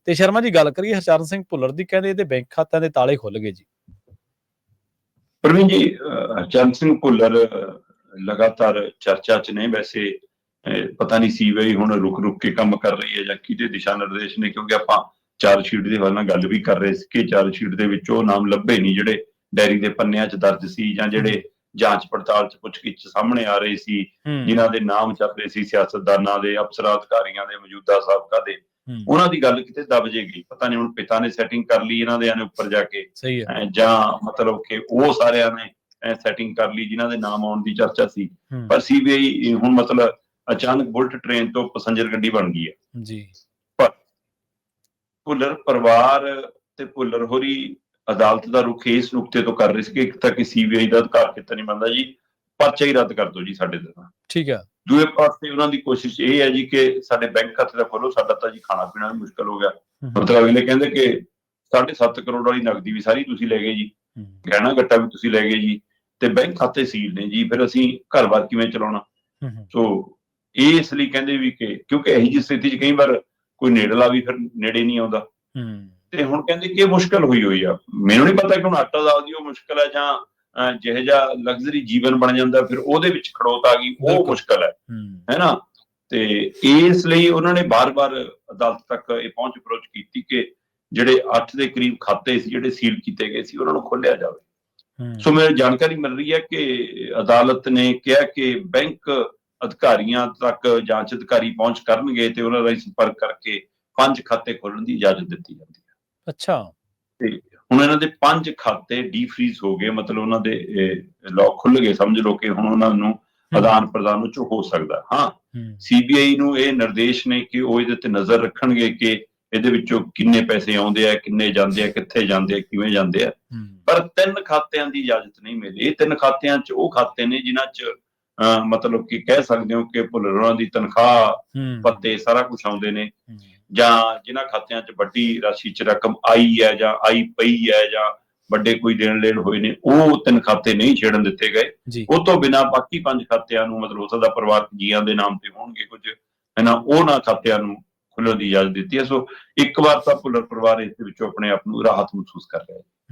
ਤੇ ਸ਼ਰਮਾ ਜੀ ਗੱਲ ਕਰੀਏ ਹਰਚਰਨ ਸਿੰਘ ਭੁੱਲਰ ਦੀ, ਕਹਿੰਦੇ ਇਹਦੇ ਬੈਂਕ ਖਾਤਿਆਂ ਦੇ ਤਾਲੇ ਖੁੱਲ ਗਏ ਜੀ। ਪ੍ਰਵੀਨ ਜੀ, ਹਰਚਰਨ ਸਿੰਘ ਭੁੱਲਰ ਲਗਾਤਾਰ ਚਰਚਾ 'ਚ ਨੇ। ਵੈਸੇ ਪਤਾ ਨਹੀਂ ਸੀਬੀਆਈ ਹੁਣ ਰੁਕ ਕੇ ਕੰਮ ਕਰ ਰਹੀ ਹੈ ਜਾਂ ਕਿਹਦੇ ਦਿਸ਼ਾ ਨਿਰਦੇਸ਼ ਨੇ, ਕਿਉਂਕਿ ਆਪਾਂ ਚਾਰਜ ਸ਼ੀਟ ਦੇ ਹਵਾਲੇ ਨਾਲ ਗੱਲ ਵੀ ਕਰ ਰਹੇ ਸੀ ਕਿ ਚਾਰਜ ਸ਼ੀਟ ਦੇ ਵਿੱਚ ਉਹ ਨਾਮ ਲੱਭੇ ਨਹੀਂ ਜਿਹੜੇ ਡਾਇਰੀ ਦੇ ਪੰਨਿਆਂ 'ਚ ਦਰਜ ਸੀ ਜਾਂ ਜਿਹੜੇ ਜਾਂਚ ਪੜਤਾਲ 'ਚ ਪੁੱਛਗਿੱਛ ਸਾਹਮਣੇ ਆ ਰਹੇ ਸੀ, ਜਿਨ੍ਹਾਂ ਦੇ ਨਾਮ ਚੱਲ ਰਹੇ ਸੀ ਸਿਆਸਤਦਾਨਾਂ ਦੇ, ਅਫਸਰਾਂ ਅਧਿਕਾਰੀਆਂ ਦੇ, ਮੌਜੂਦਾ ਸਾਬਕਾ ਦੇ, ਉਹਨਾਂ ਦੀ ਗੱਲ ਕਿਤੇ ਦਬ ਜੇਗੀ। ਪਤਾ ਨਹੀਂ ਹੁਣ ਪਿਤਾ ਨੇ ਸੈਟਿੰਗ ਕਰ ਲਈ ਇਹਨਾਂ ਦੇ ਉੱਪਰ ਜਾ ਕੇ, ਜਾਂ ਮਤਲਬ ਕਿ ਉਹ ਸਾਰਿਆਂ ਨੇ ਸੈਟਿੰਗ ਕਰ ਲਈ ਜਿਨ੍ਹਾਂ ਦੇ ਨਾਮ ਆਉਣ ਦੀ ਚਰਚਾ ਸੀ। ਪਰ ਸੀਬੀਆਈ ਹੁਣ ਮਤਲਬ ਅਚਾਨਕ ਬੁਲਟ ਟ੍ਰੇਨ ਤੋਂ ਪੈਸੰਜਰ ਗੱਡੀ ਬਣ ਗਈ ਹੈ ਜੀ। ਪਰ ਭੁੱਲਰ ਪਰਿਵਾਰ ਤੇ ਭੁੱਲਰ ਹੋਰੀ ਅਦਾਲਤ ਦਾ ਰੁਖ ਇਸ ਨੁਕਤੇ ਤੋਂ ਕਰ ਰਹੇ ਸੀ ਕਿ ਇੱਕ ਤਾਂ ਕਿ ਸੀਬੀਆਈ ਦਾ ਅਧਿਕਾਰ ਕਿਤੇ ਨਹੀਂ ਬਣਦਾ ਜੀ, ਪਰਚਾ ਹੀ ਰੱਦ ਕਰ ਦਿਓ ਜੀ ਸਾਡੇ ਤੇ। ਠੀਕ ਹੈ। ਦੂਏ ਪਾਸੇ ਉਹਨਾਂ ਦੀ ਕੋਸ਼ਿਸ਼ ਇਹ ਹੈ ਜੀ ਕਿ ਸਾਡੇ ਬੈਂਕ ਖਾਤੇ ਦਾ ਖੋਲੋ, ਸਾਡਾ ਤਾਂ ਜੀ ਖਾਣਾ ਪੀਣਾ ਵੀ ਮੁਸ਼ਕਲ ਹੋ ਗਿਆ। ਮਤਲਬ ਅਗਲੇ ਕਹਿੰਦੇ ਕਿ 7.5 ਕਰੋੜ ਵਾਲੀ ਨਕਦੀ ਵੀ ਸਾਰੀ ਤੁਸੀਂ ਲੈ ਗਏ ਜੀ, ਗਹਿਣਾ ਗੱਟਾ ਵੀ ਤੁਸੀਂ ਲੈ ਗਏ ਜੀ, ਤੇ ਬੈਂਕ ਖਾਤੇ ਸੀਲ ਨੇ ਜੀ, ਫਿਰ ਅਸੀਂ ਘਰ-ਬਾਰ ਕਿਵੇਂ ਚਲਾਉਣਾ। ਸੋ ਇਸ ਲਈ ਕਹਿੰਦੇ ਵੀ ਕਿ ਕਿਉਂਕਿ ਇਹੀ ਜਿਹੀ ਸਥਿਤੀ 'ਚ ਕਈ ਵਾਰ ਕੋਈ ਨੇੜਲਾ ਵੀ ਫਿਰ ਨੇੜੇ ਨਹੀਂ ਆਉਂਦਾ, ਤੇ ਹੁਣ ਕਹਿੰਦੇ ਕਿ ਇਹ ਮੁਸ਼ਕਲ ਹੋਈ ਆ। ਮੈਨੂੰ ਨਹੀਂ ਪਤਾ ਕਿ ਹੁਣ ਆਟਾ ਦਾਲ ਦੀ ਉਹ ਮੁਸ਼ਕਲ ਹੈ ਜਾਂ ਜਿਹੋ ਜਿਹਾ ਲਗਜ਼ਰੀ ਜੀਵਨ ਬਣ ਜਾਂਦਾ ਫਿਰ ਉਹਦੇ ਵਿੱਚ ਖੜੋਤ ਆ ਗਈ, ਉਹ ਮੁਸ਼ਕਲ ਹੈ ਨਾ। ਤੇ ਇਸ ਲਈ ਉਹਨਾਂ ਨੇ ਬਾਰ-ਬਾਰ ਅਦਾਲਤ ਤੱਕ ਇਹ ਪਹੁੰਚ ਅਪਰੋਚ ਕੀਤੀ ਕਿ ਜਿਹੜੇ 8 ਦੇ ਕਰੀਬ ਖਾਤੇ ਸੀ ਜਿਹੜੇ ਸੀਲ ਕੀਤੇ ਗਏ ਸੀ ਉਹਨਾਂ ਨੂੰ ਖੋਲਿਆ ਜਾਵੇ। ਸੋ ਮੈਨੂੰ ਜਾਣਕਾਰੀ ਮਿਲ ਰਹੀ ਹੈ ਕਿ ਅਦਾਲਤ ਨੇ ਕਿਹਾ ਕਿ ਬੈਂਕ ਅਧਿਕਾਰੀਆਂ ਤੱਕ ਜਾਂਚ ਅਧਿਕਾਰੀ ਪਹੁੰਚ ਕਰਨਗੇ ਤੇ ਉਹਨਾਂ ਦਾ ਸੰਪਰਕ ਕਰਕੇ 5 ਖਾਤੇ ਖੋਲਣ ਦੀ ਇਜਾਜ਼ਤ ਦਿੱਤੀ ਜਾਂਦੀ ਹੈ। ਅੱਛਾ। ਤੇ ਹੁਣ ਇਹਨਾਂ ਦੇ 5 ਖਾਤੇ ਡੀਫਰੀਜ਼ ਹੋ ਗਏ, ਮਤਲਬ ਉਹਨਾਂ ਦੇ ਲੌਕ ਖੁੱਲ ਗਏ, ਸਮਝ ਲਓ ਕਿ ਹੁਣ ਉਹਨਾਂ ਨੂੰ ਆਦਾਨ ਪ੍ਰਦਾਨ ਉਹ 'ਚ ਹੋ ਸਕਦਾ। ਹਾਂ, ਸੀਬੀਆਈ ਨੂੰ ਇਹ ਨਿਰਦੇਸ਼ ਨੇ ਕਿ ਉਹ ਇਹਦੇ ਤੇ ਨਜ਼ਰ ਰੱਖਣਗੇ ਕਿ ਇਹਦੇ ਵਿੱਚੋਂ ਕਿੰਨੇ ਪੈਸੇ ਆਉਂਦੇ ਆ, ਕਿੰਨੇ ਜਾਂਦੇ ਆ, ਕਿੱਥੇ ਜਾਂਦੇ ਆ, ਕਿਵੇਂ ਜਾਂਦੇ ਆ। ਪਰ 3 ਖਾਤਿਆਂ ਦੀ ਇਜਾਜ਼ਤ ਨਹੀਂ ਮਿਲੀ। ਇਹ 3 ਖਾਤਿਆਂ 'ਚ ਉਹ ਖਾਤੇ ਨੇ ਜਿਨ੍ਹਾਂ 'ਚ ਮਤਲਬ ਕਿ ਕਹਿ ਸਕਦੇ ਹੋ ਕਿ ਭੁੱਲਰਾਂ ਦੀ ਤਨਖਾਹ ਭੱਤੇ ਸਾਰਾ ਕੁਛ ਆਉਂਦੇ ਨੇ, ਜਾਂ ਜਿਨ੍ਹਾਂ ਖਾਤਿਆਂ 'ਚ ਵੱਡੀ ਰਾਸ਼ੀ 'ਚ ਰਕਮ ਆਈ ਹੈ ਜਾਂ ਆਈ ਪਈ ਹੈ ਜਾਂ ਵੱਡੇ ਕੋਈ ਦੇਣ ਲੈਣ ਹੋਏ ਨੇ, ਉਹ 3 ਖਾਤੇ ਨਹੀਂ ਛੇੜਨ ਦਿੱਤੇ ਗਏ। ਉਹ ਤੋਂ ਬਿਨਾਂ ਬਾਕੀ 5 ਖਾਤਿਆਂ ਨੂੰ ਮਤਲਬ ਹੋ ਸਕਦਾ ਪਰਿਵਾਰਕ ਜੀਆਂ ਦੇ ਨਾਮ ਤੇ ਹੋਣਗੇ ਕੁਝ, ਹੈ ਨਾ, ਉਹਨਾਂ ਖਾਤਿਆਂ ਨੂੰ ਖੁੱਲ੍ਹਣ ਦੀ ਇਜਾਜ਼ਤ ਦਿੱਤੀ ਹੈ। ਸੋ ਇੱਕ ਵਾਰ ਤਾਂ ਭੁੱਲਰ ਪਰਿਵਾਰ ਇਸ ਦੇ ਵਿੱਚੋਂ ਆਪਣੇ ਆਪ ਨੂੰ ਰਾਹਤ ਮਹਿਸੂਸ ਕਰ ਰਿਹਾ ਹੈ।